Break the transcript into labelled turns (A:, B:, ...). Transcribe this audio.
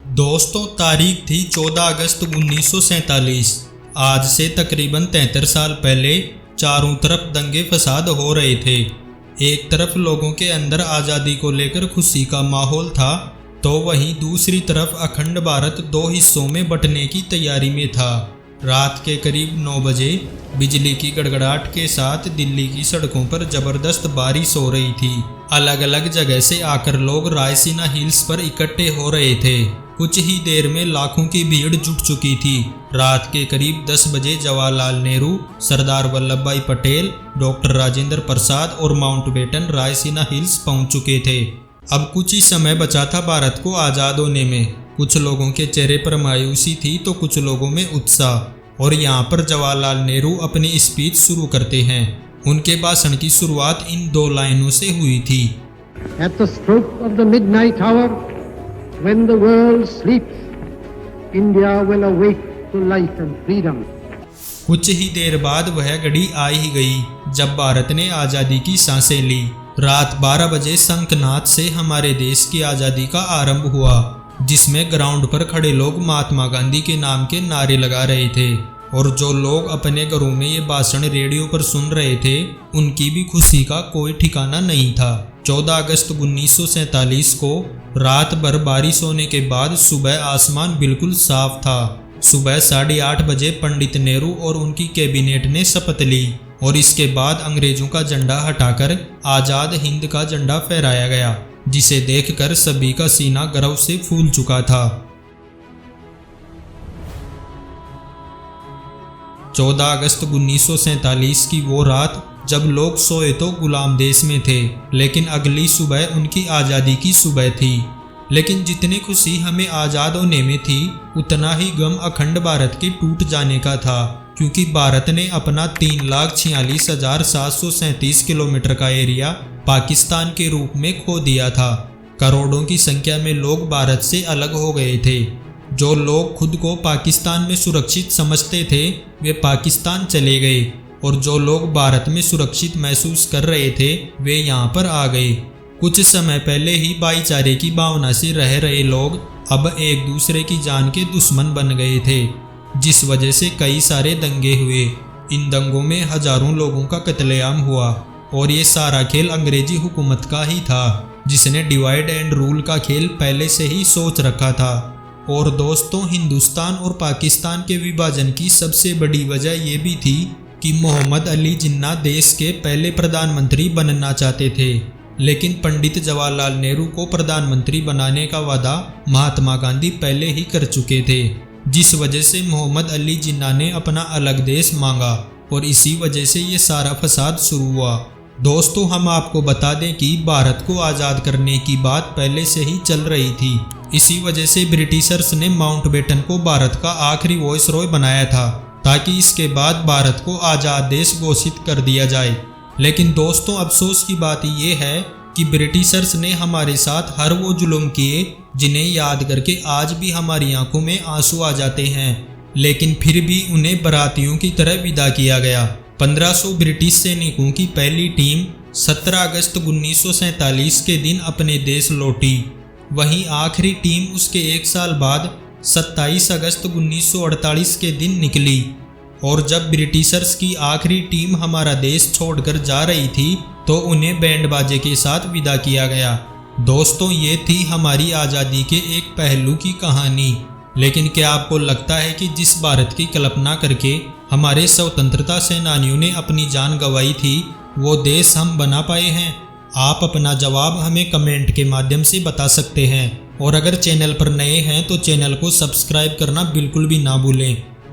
A: दोस्तों, तारीख थी 14 अगस्त 1947। आज से तकरीबन 73 साल पहले चारों तरफ दंगे फसाद हो रहे थे। एक तरफ लोगों के अंदर आज़ादी को लेकर खुशी का माहौल था, तो वहीं दूसरी तरफ अखंड भारत दो हिस्सों में बंटने की तैयारी में था। रात के करीब 9 बजे बिजली की गड़गड़ाहट के साथ दिल्ली की सड़कों पर जबरदस्त बारिश हो रही थी। अलग अलग जगह से आकर लोग रायसीना हिल्स पर इकट्ठे हो रहे थे। कुछ ही देर में लाखों की भीड़ जुट चुकी थी। रात के करीब 10 बजे जवाहरलाल नेहरू, सरदार वल्लभ भाई पटेल, डॉक्टर राजेंद्र प्रसाद और माउंटबेटन रायसीना हिल्स पहुंच चुके थे। अब कुछ ही समय बचा था भारत को आज़ाद होने में। कुछ लोगों के चेहरे पर मायूसी थी तो कुछ लोगों में उत्साह। और यहाँ पर जवाहरलाल नेहरू अपनी स्पीच शुरू करते हैं। उनके भाषण की शुरुआत इन 2 लाइनों से हुई थी।
B: At the stroke of the midnight hour, when the world sleeps, India will awake to life and freedom.
A: कुछ ही देर बाद वह घड़ी आ ही गई जब भारत ने आज़ादी की सांसें ली। रात 12 बजे शंखनाद से हमारे देश की आज़ादी का आरंभ हुआ, जिसमें ग्राउंड पर खड़े लोग महात्मा गांधी के नाम के नारे लगा रहे थे। और जो लोग अपने घरों में ये भाषण रेडियो पर सुन रहे थे, उनकी भी खुशी का कोई ठिकाना नहीं था। 14 अगस्त 1947 को रात भर बारिश होने के बाद सुबह आसमान बिल्कुल साफ था। सुबह 8:30 बजे पंडित नेहरू और उनकी कैबिनेट ने शपथ ली और इसके बाद अंग्रेजों का झंडा हटाकर आज़ाद हिंद का झंडा फहराया गया, जिसे देखकर सभी का सीना गर्व से फूल चुका था। 14 अगस्त 1947 की वो रात जब लोग सोए तो गुलाम देश में थे, लेकिन अगली सुबह उनकी आज़ादी की सुबह थी। लेकिन जितनी खुशी हमें आज़ाद होने में थी, उतना ही गम अखंड भारत के टूट जाने का था, क्योंकि भारत ने अपना 3,46,737 किलोमीटर का एरिया पाकिस्तान के रूप में खो दिया था। करोड़ों की संख्या में लोग भारत से अलग हो गए थे। जो लोग खुद को पाकिस्तान में सुरक्षित समझते थे, वे पाकिस्तान चले गए, और जो लोग भारत में सुरक्षित महसूस कर रहे थे, वे यहाँ पर आ गए। कुछ समय पहले ही भाईचारे की भावना से रह रहे लोग अब एक दूसरे की जान के दुश्मन बन गए थे, जिस वजह से कई सारे दंगे हुए। इन दंगों में हजारों लोगों का कत्लेआम हुआ, और ये सारा खेल अंग्रेजी हुकूमत का ही था, जिसने डिवाइड एंड रूल का खेल पहले से ही सोच रखा था। और दोस्तों, हिंदुस्तान और पाकिस्तान के विभाजन की सबसे बड़ी वजह ये भी थी कि मोहम्मद अली जिन्ना देश के पहले प्रधानमंत्री बनना चाहते थे, लेकिन पंडित जवाहरलाल नेहरू को प्रधानमंत्री बनाने का वादा महात्मा गांधी पहले ही कर चुके थे, जिस वजह से मोहम्मद अली जिन्ना ने अपना अलग देश मांगा, और इसी वजह से ये सारा फसाद शुरू हुआ। दोस्तों, हम आपको बता दें कि भारत को आज़ाद करने की बात पहले से ही चल रही थी। इसी वजह से ब्रिटिशर्स ने माउंटबेटन को भारत का आखिरी वॉइस रॉय बनाया था, ताकि इसके बाद भारत को आज़ाद देश घोषित कर दिया जाए। लेकिन दोस्तों, अफसोस की बात यह है कि ब्रिटिशर्स ने हमारे साथ हर वो जुल्म किए जिन्हें याद करके आज भी हमारी आंखों में आंसू आ जाते हैं, लेकिन फिर भी उन्हें बरातियों की तरह विदा किया गया। 1500 ब्रिटिश सैनिकों की पहली टीम 17 अगस्त 1947 के दिन अपने देश लौटी। वहीं आखिरी टीम उसके 1 साल बाद 27 अगस्त 1948 के दिन निकली। और जब ब्रिटिशर्स की आखिरी टीम हमारा देश छोड़कर जा रही थी, तो उन्हें बैंड बाजे के साथ विदा किया गया। दोस्तों, ये थी हमारी आज़ादी के एक पहलू की कहानी। लेकिन क्या आपको लगता है कि जिस भारत की कल्पना करके हमारे स्वतंत्रता सेनानियों ने अपनी जान गंवाई थी, वो देश हम बना पाए हैं? आप अपना जवाब हमें कमेंट के माध्यम से बता सकते हैं। और अगर चैनल पर नए हैं तो चैनल को सब्सक्राइब करना बिल्कुल भी ना भूलें।